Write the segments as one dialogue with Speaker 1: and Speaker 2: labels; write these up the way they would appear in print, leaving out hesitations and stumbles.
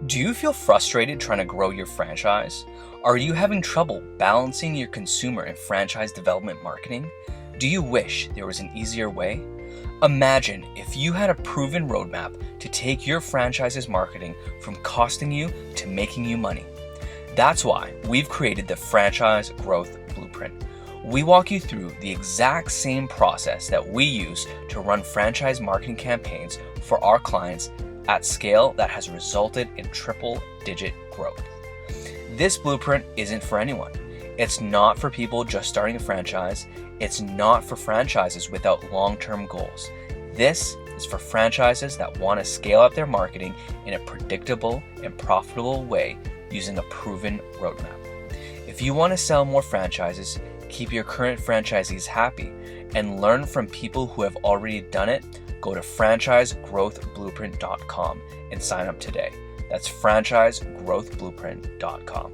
Speaker 1: Do you feel frustrated trying to grow your franchise? Are you having trouble balancing your consumer and franchise development marketing? Do you wish there was an easier way? Imagine if you had a proven roadmap to take your franchise's marketing from costing you to making you money. That's why we've created the Franchise Growth Blueprint. We walk you through the exact same process that we use to run franchise marketing campaigns for our clients at scale that has resulted in triple-digit growth. This blueprint isn't for anyone. It's not for people just starting a franchise. It's not for franchises without long-term goals. This is for franchises that want to scale up their marketing in a predictable and profitable way using a proven roadmap. If you want to sell more franchises, keep your current franchisees happy, and learn from people who have already done it, go to franchisegrowthblueprint.com and sign up today. That's franchisegrowthblueprint.com.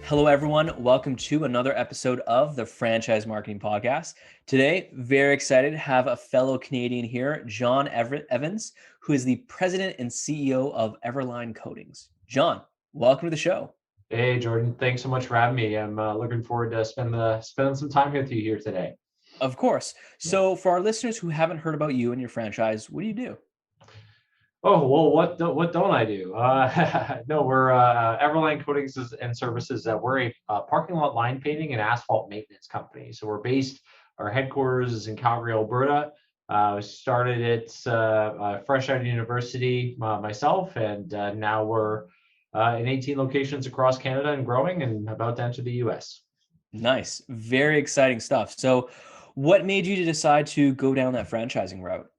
Speaker 1: Hello, everyone. Welcome to another episode of the Franchise Marketing Podcast. Today, very excited to have a fellow Canadian here, John Evans, who is the president and CEO of EverLine Coatings. John, welcome to the show.
Speaker 2: Hey, Jordan. Thanks so much for having me. I'm looking forward to spending some time with you here today.
Speaker 1: Of course. So for our listeners who haven't heard about you and your franchise, what do you do?
Speaker 2: Oh, well, what don't I do? No, we're EverLine Coatings and Services. We're a parking lot line painting and asphalt maintenance company. So our headquarters is in Calgary, Alberta. Started it fresh out of university myself, and now we're in 18 locations across Canada and growing, and about to enter the US.
Speaker 1: Nice. Very exciting stuff. So what made you to decide to go down that franchising route?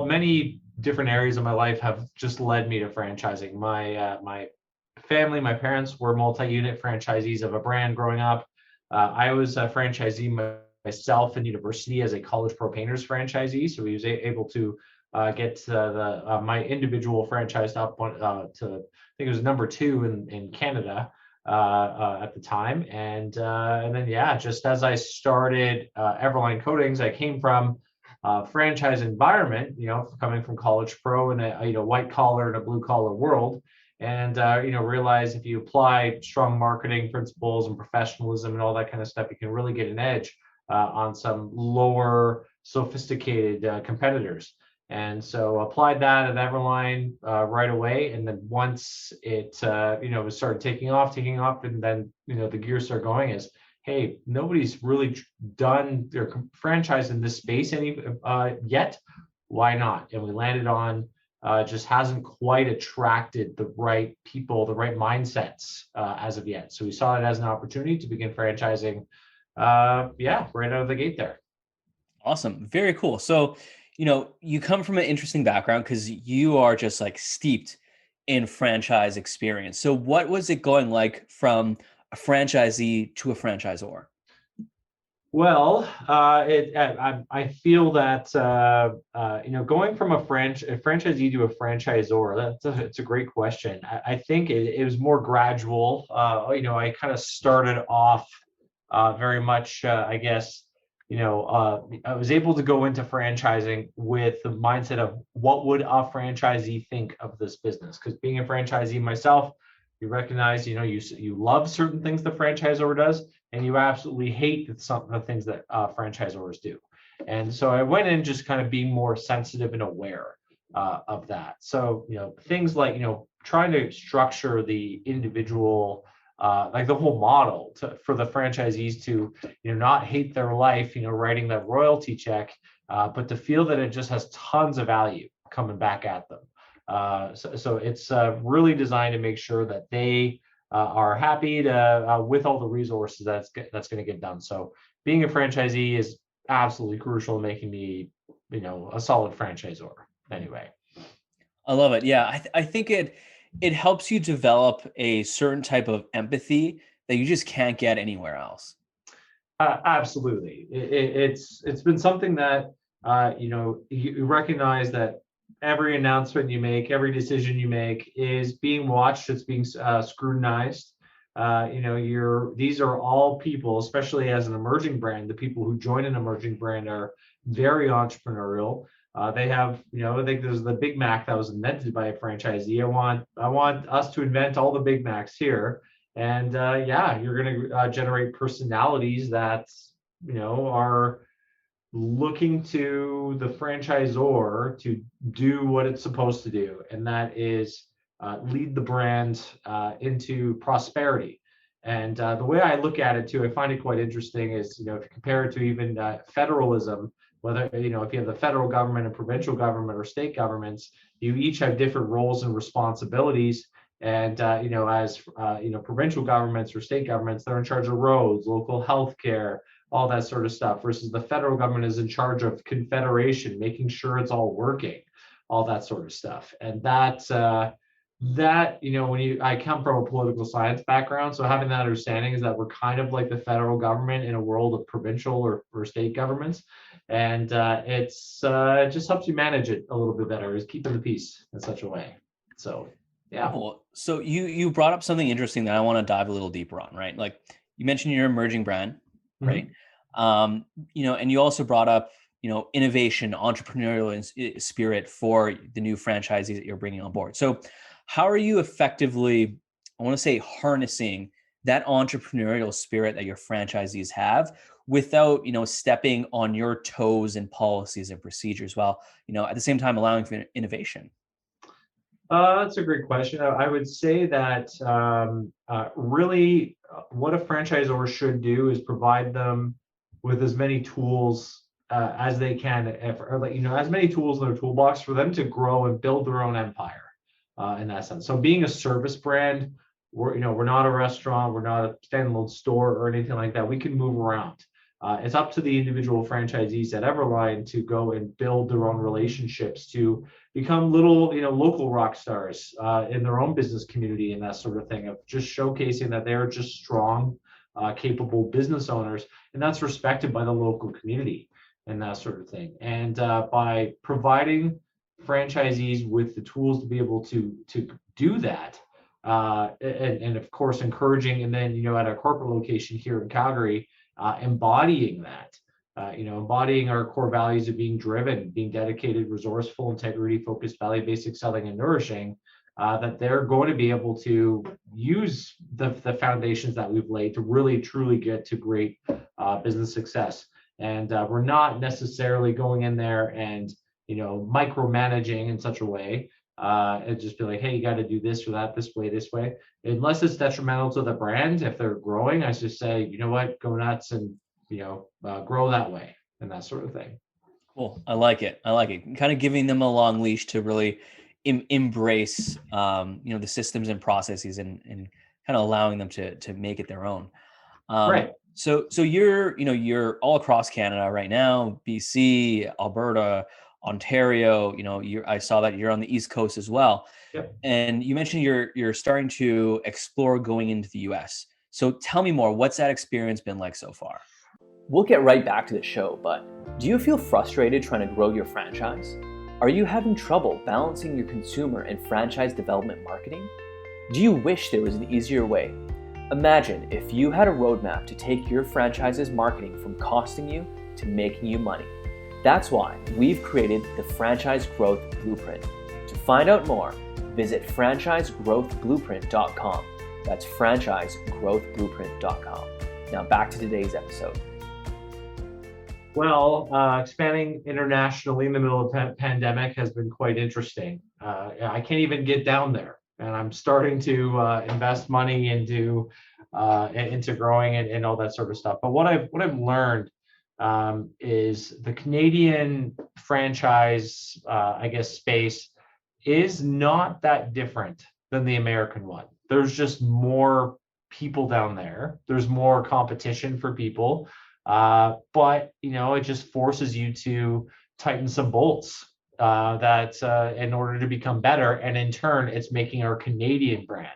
Speaker 2: Many different areas of my life have just led me to franchising. My family, my parents were multi-unit franchisees of a brand growing up. I was a franchisee myself in university as a college pro painters franchisee, so we was able to get my individual franchise up to I think it was number 2 in Canada at the time, and then just as I started EverLine Coatings, I came from franchise environment, coming from college pro in a white collar and a blue collar world, and realize if you apply strong marketing principles and professionalism and all that kind of stuff, you can really get an edge on some lower sophisticated competitors. And so applied that at EverLine right away, and then once it started taking off, and then the gears start going is, hey, nobody's really done their franchise in this space yet. Why not? And we landed on just hasn't quite attracted the right people, the right mindsets as of yet. So we saw it as an opportunity to begin franchising. Right out of the gate there.
Speaker 1: Awesome. Very cool. So, you come from an interesting background because you are just like steeped in franchise experience. So what was it going like from a franchisee to a franchisor?
Speaker 2: Well, I feel that going from a franchisee to a franchisor, it's a great question. I think it was more gradual. I kind of started off very much, I was able to go into franchising with the mindset of what would a franchisee think of this business? Because being a franchisee myself, you recognize, you love certain things the franchisor does, and you absolutely hate some of the things that franchisors do. And so I went in just kind of being more sensitive and aware of that. So, things like, trying to structure the individual, like the whole model for the franchisees to, not hate their life, writing that royalty check, but to feel that it just has tons of value coming back at them. So it's really designed to make sure that they are happy with all the resources that's going to get done. So being a franchisee is absolutely crucial to making me, a solid franchisor. Anyway,
Speaker 1: I love it. Yeah, I think it helps you develop a certain type of empathy that you just can't get anywhere else.
Speaker 2: Absolutely, it's been something that you recognize that every announcement you make, every decision you make is being watched, it's being scrutinized. these are all people, especially as an emerging brand. The people who join an emerging brand are very entrepreneurial. They have, I think there's the Big Mac that was invented by a franchisee. I want us to invent all the Big Macs here, and yeah, you're going to generate personalities that are looking to the franchisor to do what it's supposed to do, and that is lead the brand into prosperity. And the way I look at it too, I find it quite interesting is, if you compare it to even federalism, whether, if you have the federal government and provincial government or state governments, you each have different roles and responsibilities. And, as, provincial governments or state governments, they're in charge of roads, local health care, all that sort of stuff, versus the federal government is in charge of confederation, making sure it's all working, all that sort of stuff. And I come from a political science background, so having that understanding is that we're kind of like the federal government in a world of provincial or state governments, and it just helps you manage it a little bit better, is keeping the peace in such a way. So yeah.
Speaker 1: Cool. So you brought up something interesting that I want to dive a little deeper on, right? Like you mentioned your emerging brand, right? And you also brought up, innovation, entrepreneurial spirit for the new franchisees that you're bringing on board. So how are you effectively, I want to say, harnessing that entrepreneurial spirit that your franchisees have without, stepping on your toes in policies and procedures, while, at the same time allowing for innovation?
Speaker 2: That's a great question. I would say that really what a franchisor should do is provide them with as many tools as they can, as many tools in their toolbox for them to grow and build their own empire in that sense. So being a service brand, we're not a restaurant, we're not a standalone store or anything like that. We can move around. It's up to the individual franchisees at EverLine to go and build their own relationships to become little, local rock stars in their own business community and that sort of thing, of just showcasing that they're just strong, capable business owners, and that's respected by the local community and that sort of thing. And by providing franchisees with the tools to be able to do that, and of course encouraging, and then at our corporate location here in Calgary, embodying that, embodying our core values of being driven, being dedicated, resourceful, integrity focused, value-based, excelling, and nourishing, that they're going to be able to use the foundations that we've laid to really truly get to great business success. And we're not necessarily going in there and micromanaging in such a way, and just be like, hey, you got to do this or that, this way, unless it's detrimental to the brand. If they're growing, I just say, you know what, go nuts and grow that way and that sort of thing.
Speaker 1: Cool. I like it. Kind of giving them a long leash to really embrace the systems and processes, and kind of allowing them to make it their own.
Speaker 2: Right.
Speaker 1: So you're all across Canada right now, BC, Alberta, Ontario. I saw that you're on the East Coast as well.
Speaker 2: Yep.
Speaker 1: And you mentioned you're starting to explore going into the US. So tell me more. What's that experience been like so far? We'll get right back to the show, but do you feel frustrated trying to grow your franchise? Are you having trouble balancing your consumer and franchise development marketing? Do you wish there was an easier way? Imagine if you had a roadmap to take your franchise's marketing from costing you to making you money. That's why we've created the Franchise Growth Blueprint. To find out more, visit franchisegrowthblueprint.com. That's franchisegrowthblueprint.com. Now back to today's episode.
Speaker 2: Well, expanding internationally in the middle of the pandemic has been quite interesting. I can't even get down there, and I'm starting to invest money into growing and all that sort of stuff. But what I've learned is the Canadian franchise, space is not that different than the American one. There's just more people down there. There's more competition for people. But it just forces you to tighten some bolts in order to become better. And in turn, it's making our Canadian brand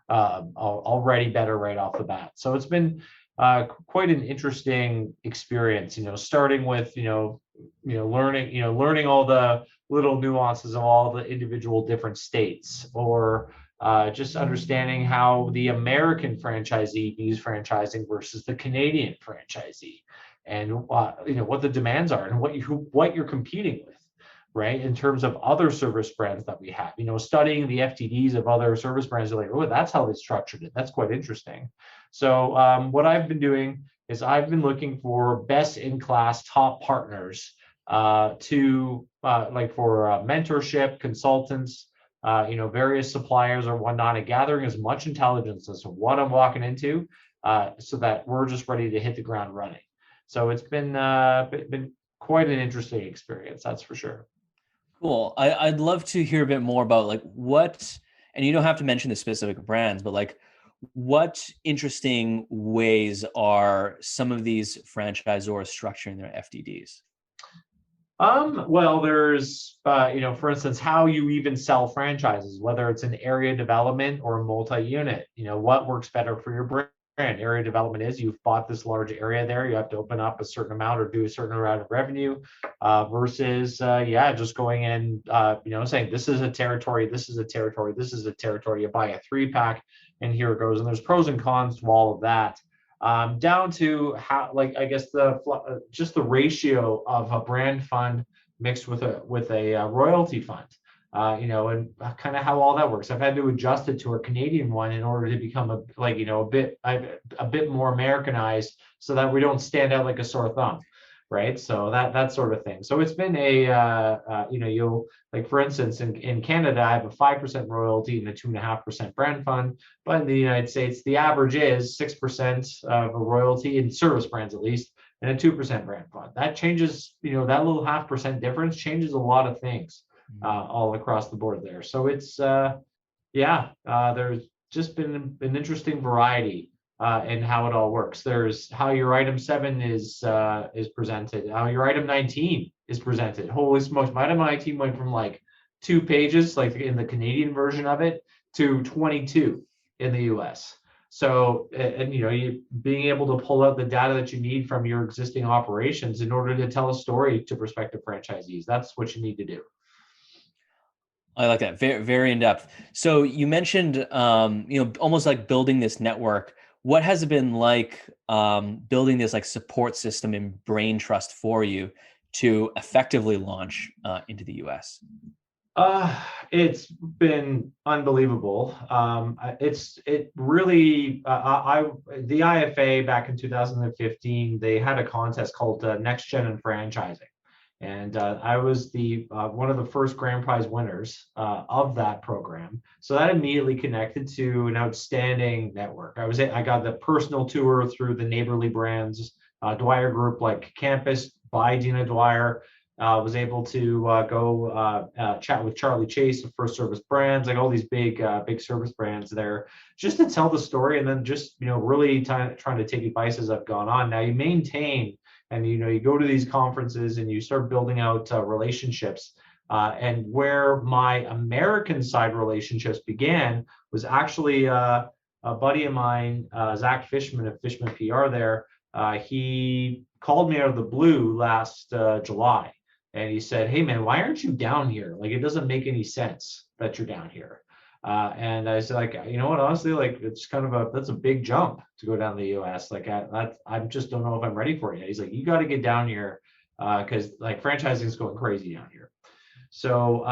Speaker 2: already better right off the bat. So it's been quite an interesting experience, starting with, learning all the little nuances of all the individual different states, or just understanding how the American franchisee views franchising versus the Canadian franchisee, and what the demands are and what you're competing with, right? In terms of other service brands that we have, studying the FTDs of other service brands, are like, oh, that's how they structured it. That's quite interesting. So what I've been doing is I've been looking for best in class top partners to like for mentorship, consultants, various suppliers or whatnot, and gathering as much intelligence as to what I'm walking into, so that we're just ready to hit the ground running. So it's been quite an interesting experience, that's for sure.
Speaker 1: Cool. I'd love to hear a bit more about like what, and you don't have to mention the specific brands, but like what interesting ways are some of these franchisors structuring their FDDs?
Speaker 2: Well, there's, for instance, how you even sell franchises, whether it's an area development or a multi-unit, what works better for your brand. Area development is you've bought this large area there, you have to open up a certain amount or do a certain amount of revenue, versus, just going in, saying this is a territory, this is a territory, this is a territory. You buy a 3-pack and here it goes. And there's pros and cons to all of that. Down to how, like, I guess just the ratio of a brand fund mixed with a royalty fund, and kind of how all that works. I've had to adjust it to our Canadian one in order to become a bit more Americanized, so that we don't stand out like a sore thumb, right? So that sort of thing. So it's been you'll, like, for instance, in Canada, I have a 5% royalty and a 2.5% brand fund, but in the United States, the average is 6% of a royalty in service brands, at least, and a 2% brand fund. That changes, that little 0.5% difference changes a lot of things, all across the board there. So it's there's just been an interesting variety and how it all works. There's how your item 7 is presented, how your item 19 is presented. Holy smokes, my item 19 went from like 2 pages, like in the Canadian version of it, to 22 in the US. So, and you being able to pull out the data that you need from your existing operations in order to tell a story to prospective franchisees. That's what you need to do.
Speaker 1: I like that. Very, very in depth. So you mentioned, almost like building this network. What has it been like building this like support system and brain trust for you to effectively launch into the US?
Speaker 2: It's been unbelievable. It really, the IFA back in 2015, they had a contest called Next Gen and Franchising. And I was the one of the first grand prize winners of that program. So that immediately connected to an outstanding network. I got the personal tour through the neighborly brands, Dwyer Group, like Campus by Dina Dwyer. Was able to go chat with Charlie Chase of First Service Brands, like all these big service brands there, just to tell the story, and then just really trying to take advice as I've gone on. Now you maintain, and you go to these conferences and you start building out relationships. And where my American side relationships began was actually a buddy of mine, Zach Fishman of Fishman PR there. He called me out of the blue last July. And he said, "Hey man, why aren't you down here? Like, it doesn't make any sense that you're down here." And I said, like, you know what, honestly, like, it's kind of that's a big jump to go down to the US. Like, I just don't know if I'm ready for it yet. He's like, you got to get down here because like franchising is going crazy down here. So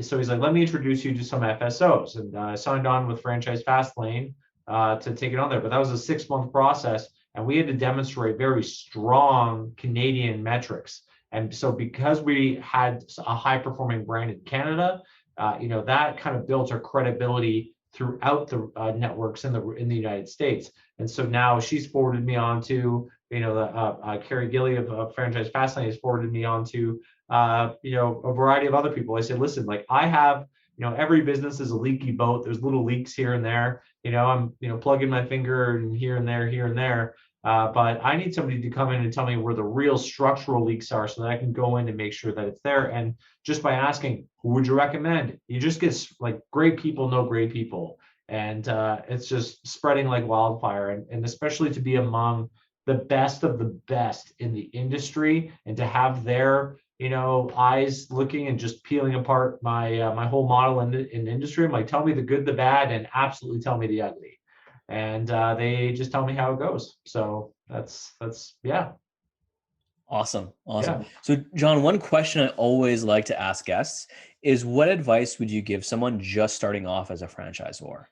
Speaker 2: so he's like, let me introduce you to some FSOs, and I signed on with Franchise Fastlane to take it on there. But that was a 6-month process, and we had to demonstrate very strong Canadian metrics. And so because we had a high performing brand in Canada, that kind of built our credibility throughout the networks in the United States. And so now she's forwarded me on to, Carrie Gilly of Franchise Fastlane has forwarded me on to, a variety of other people. I said, listen, like, I have, every business is a leaky boat. There's little leaks here and there. I'm, plugging my finger and here and there. But I need somebody to come in and tell me where the real structural leaks are so that I can go in and make sure that it's there. And just by asking, who would you recommend? You just get like great people know great people. And it's just spreading like wildfire. And especially to be among the best of the best in the industry, and to have their eyes looking and just peeling apart my whole model in the industry. I'm like, tell me the good, the bad, and absolutely tell me the ugly. And they just tell me how it goes. So that's yeah.
Speaker 1: Awesome. Awesome.
Speaker 2: Yeah.
Speaker 1: So, John, one question I always like to ask guests is, what advice would you give someone just starting off as a franchisor?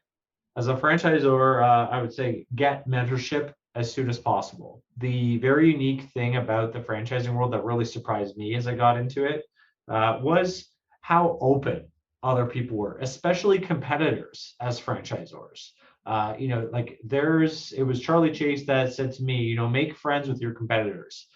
Speaker 2: As a franchisor, I would say get mentorship as soon as possible. The very unique thing about the franchising world that really surprised me as I got into it was how open other people were, especially competitors as franchisors. Like it was Charlie Chase that said to me, make friends with your competitors,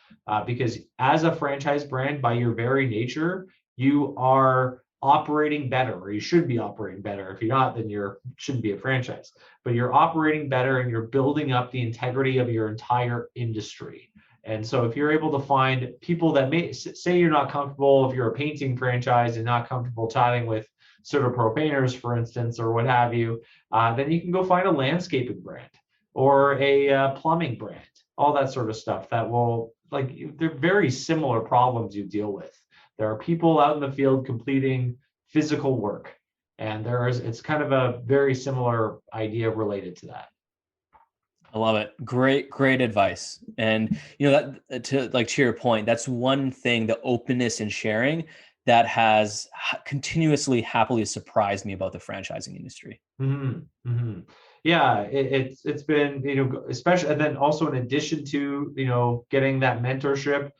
Speaker 2: because as a franchise brand, by your very nature, you are operating better, or you should be operating better. If you're not, then you shouldn't be a franchise. But you're operating better and you're building up the integrity of your entire industry. And so if you're able to find people that may say you're not comfortable, if you're a painting franchise and not comfortable chatting with sort of pro painters, for instance, or what have you, then you can go find a landscaping brand or a plumbing brand, all that sort of stuff that will, like, they're very similar problems you deal with. There are people out in the field completing physical work, and it's kind of a very similar idea related to that.
Speaker 1: I love it. Great, great advice. And to your point, that's one thing, the openness and sharing, that has continuously happily surprised me about the franchising industry.
Speaker 2: Mm-hmm. Mm-hmm. Yeah, it's been, especially, and then also in addition to getting that mentorship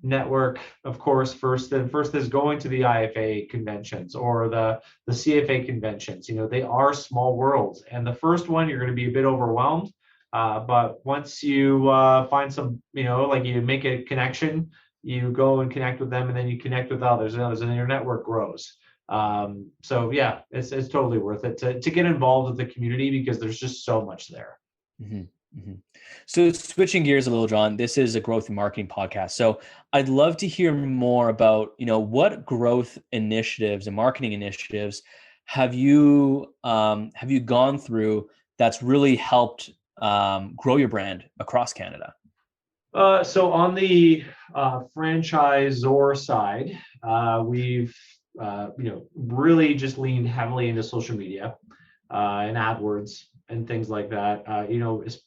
Speaker 2: network, of course, first is going to the IFA conventions or the CFA conventions. They are small worlds, and the first one you're going to be a bit overwhelmed, but once you find some, like, you make a connection, you go and connect with them, and then you connect with others and others, and then your network grows. So yeah, it's totally worth it to get involved with the community, because there's just so much there.
Speaker 1: Mm-hmm. Mm-hmm. So switching gears a little, John, this is a growth and marketing podcast. So I'd love to hear more about, what growth initiatives and marketing initiatives have you gone through that's really helped grow your brand across Canada?
Speaker 2: So on the franchisor side, we've really just leaned heavily into social media and AdWords and things like that.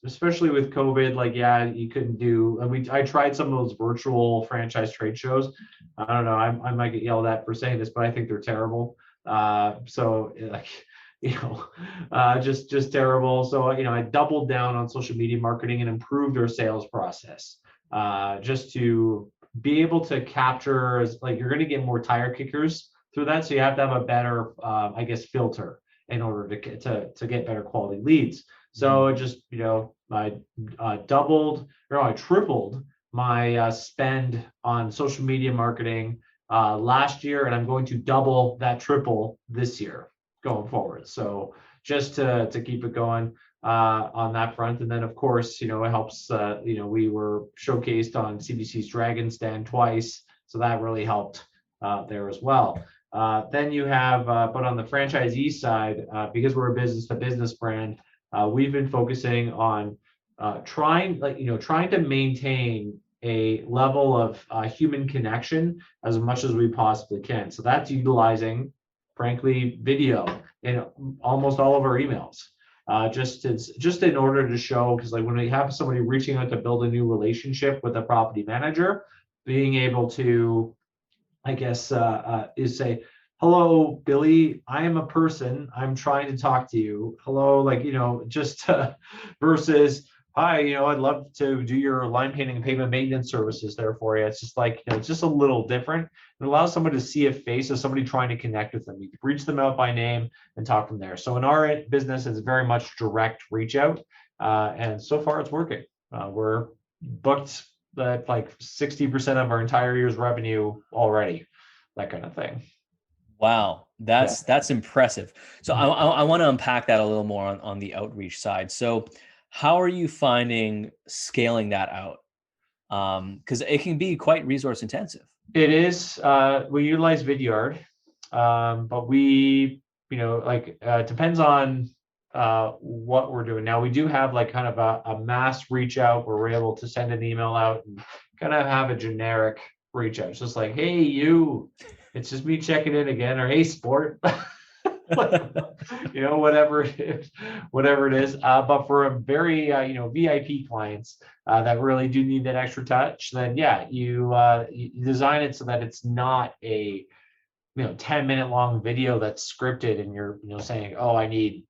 Speaker 2: Especially with COVID, like, yeah, you couldn't do. I tried some of those virtual franchise trade shows. I don't know. I might get yelled at for saying this, but I think they're terrible. So like, just terrible. So I doubled down on social media marketing and improved our sales process, just to be able to capture, like, you're going to get more tire kickers through that, so you have to have a better, I guess, filter in order to get better quality leads. So just I I tripled my spend on social media marketing last year, and I'm going to double that, triple this year going forward. So just to keep it going on that front. And then, of course, it helps. We were showcased on CBC's Dragon Stand twice, so that really helped there as well. Then you have, but on the franchisee side, because we're a business-to-business brand, we've been focusing on trying to maintain a level of human connection as much as we possibly can. So that's utilizing, frankly, video in almost all of our emails, just in order to show, because, like, when we have somebody reaching out to build a new relationship with a property manager, being able to, I guess, is say, hello, Billy, I am a person, I'm trying to talk to you. Hello, like, just versus, hi, I'd love to do your line painting and pavement maintenance services there for you. It's just like, it's just a little different. It allows someone to see a face of somebody trying to connect with them. You can reach them out by name and talk from there. So in our business, it's very much direct reach out. And so far it's working. We're booked at like 60% of our entire year's revenue already, that kind of thing.
Speaker 1: Wow, that's impressive. So I want to unpack that a little more on the outreach side. So how are you finding scaling that out? Because it can be quite resource intensive.
Speaker 2: It is. We utilize Vidyard, but we, depends on what we're doing. Now we do have like kind of a mass reach out where we're able to send an email out and kind of have a generic reach out. It's just like, hey, you, it's just me checking in again, or hey, sport. Whatever it is. But for a very, VIP clients that really do need that extra touch, then yeah, you design it so that it's not a 10-minute long video that's scripted and you're saying, oh, I need,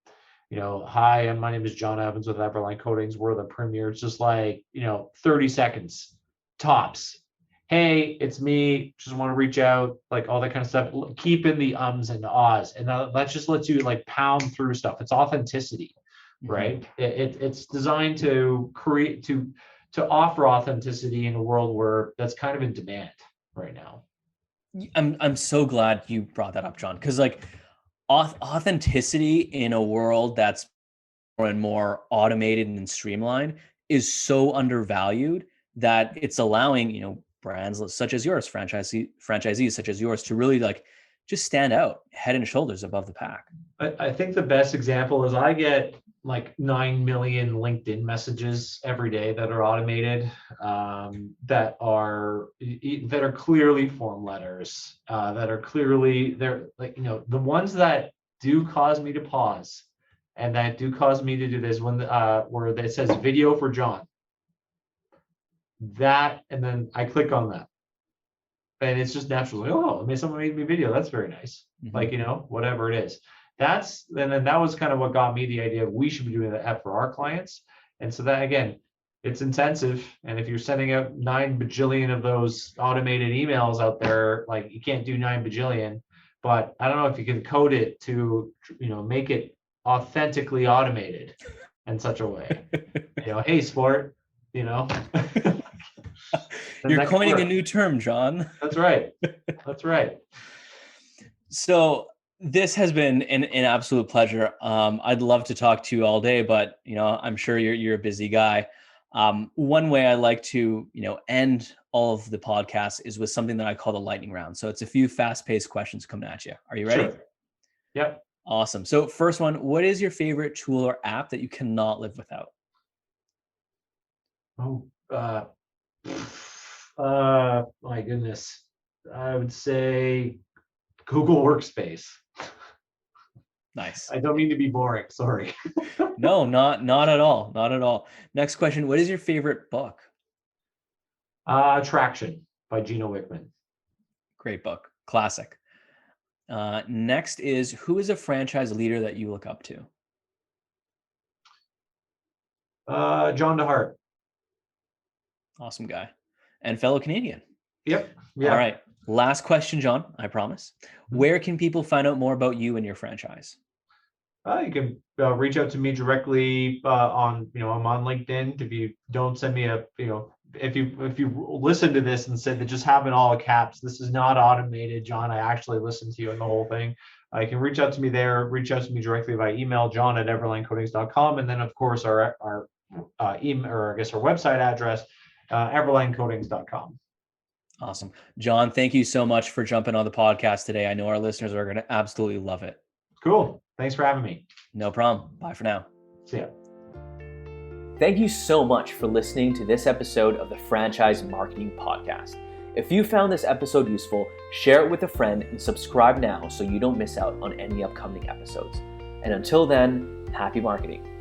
Speaker 2: hi, my name is John Evans with EverLine Coatings, we're the premier. It's just like 30 seconds tops. Hey, it's me, just want to reach out, like all that kind of stuff. Keep in the ums and ahs, and that just lets you like pound through stuff. It's authenticity, right? It's designed to create, to offer authenticity in a world where that's kind of in demand right now.
Speaker 1: I'm so glad you brought that up, John, because like authenticity in a world that's more and more automated and streamlined is so undervalued that it's allowing brands such as yours, franchisees such as yours, to really like just stand out head and shoulders above the pack.
Speaker 2: I think the best example is I get like 9 million LinkedIn messages every day that are automated, that are clearly form letters, that are clearly, they're like, the ones that do cause me to pause and that do cause me to do this when where it says video for John. That, and then I click on that, and it's just naturally, oh, someone made me video. That's very nice. Like, whatever it is. And then that was kind of what got me the idea of we should be doing that for our clients. And so that, again, it's intensive. And if you're sending out 9 bajillion of those automated emails out there, like you can't do 9 bajillion, but I don't know if you can code it to, make it authentically automated in such a way, hey, sport,
Speaker 1: You're coining a new term, John.
Speaker 2: That's right. That's right.
Speaker 1: So this has been an absolute pleasure. I'd love to talk to you all day, but I'm sure you're a busy guy. One way I like to end all of the podcasts is with something that I call the lightning round. So it's a few fast-paced questions coming at you. Are you ready?
Speaker 2: Sure. Yep.
Speaker 1: Awesome. So first one, what is your favorite tool or app that you cannot live without?
Speaker 2: My goodness. I would say Google Workspace.
Speaker 1: Nice.
Speaker 2: I don't mean to be boring. Sorry.
Speaker 1: No, not at all. Not at all. Next question. What is your favorite book?
Speaker 2: Traction by Gino Wickman.
Speaker 1: Great book. Classic. Next is, who is a franchise leader that you look up to?
Speaker 2: John DeHart.
Speaker 1: Awesome guy. And fellow Canadian.
Speaker 2: Yep. Yeah.
Speaker 1: All right. Last question, John, I promise. Where can people find out more about you and your franchise?
Speaker 2: You can reach out to me directly on, I'm on LinkedIn. If you don't send me if you listen to this and said that just have it all caps, this is not automated, John, I actually listened to you and the whole thing. You can reach out to me there, reach out to me directly by email, john@everlinecoatings.com. And then of course our email, or I guess our website address, everlinecoatings.com.
Speaker 1: Awesome. John, thank you so much for jumping on the podcast today. I know our listeners are going to absolutely love it.
Speaker 2: Cool. Thanks for having me.
Speaker 1: No problem. Bye for now.
Speaker 2: See ya.
Speaker 1: Thank you so much for listening to this episode of the Franchise Marketing Podcast. If you found this episode useful, share it with a friend and subscribe now so you don't miss out on any upcoming episodes. And until then, happy marketing.